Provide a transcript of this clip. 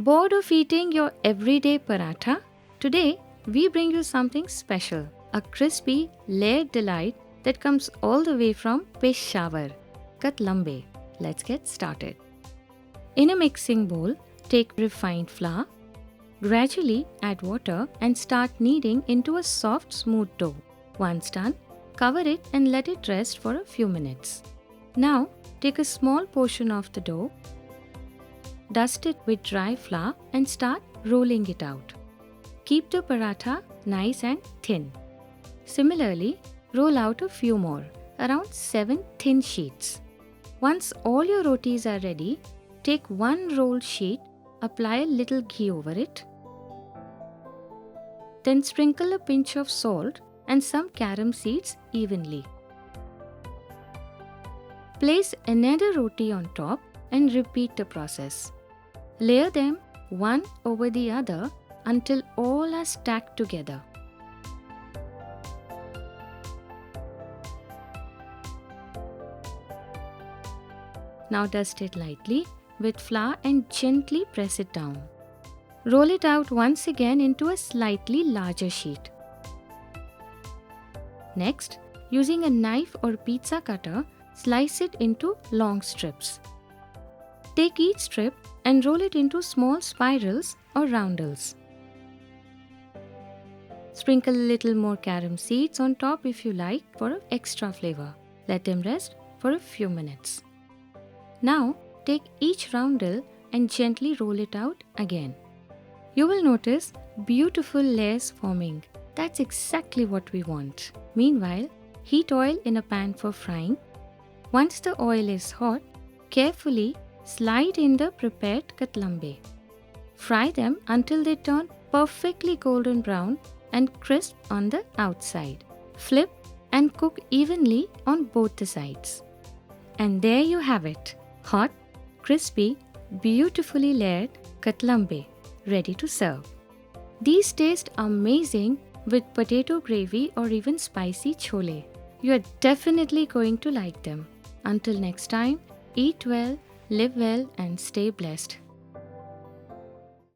Bored of eating your everyday paratha? Today, we bring you something special, a crispy, layered delight that comes all the way from Peshawar Katlambe. Let's get started. In a mixing bowl, take refined flour. Gradually add water and start kneading into a soft, smooth dough. Once done, cover it and let it rest for a few minutes. Now, take a small portion of the dough, dust it with dry flour and start rolling it out. Keep the paratha nice and thin. Similarly, roll out a few more, around 7 thin sheets. Once all your rotis are ready, take one rolled sheet, apply a little ghee over it. Then sprinkle a pinch of salt and some carom seeds evenly. Place another roti on top and repeat the process. Layer them one over the other until all are stacked together. Now dust it lightly with flour and gently press it down. Roll it out once again into a slightly larger sheet. Next, using a knife or pizza cutter, slice it into long strips. Take each strip and roll it into small spirals or roundels. Sprinkle a little more carom seeds on top if you like for extra flavor. Let them rest for a few minutes. Now, take each roundel and gently roll it out again. You will notice beautiful layers forming. That's exactly what we want. Meanwhile, heat oil in a pan for frying. Once the oil is hot, carefully slide in the prepared katlambe. Fry them until they turn perfectly golden brown and crisp on the outside. Flip and cook evenly on both the sides. And there you have it. Hot, crispy, beautifully layered katlambe, ready to serve. These taste amazing with potato gravy or even spicy chole. You are definitely going to like them. Until next time, eat well, live well and stay blessed.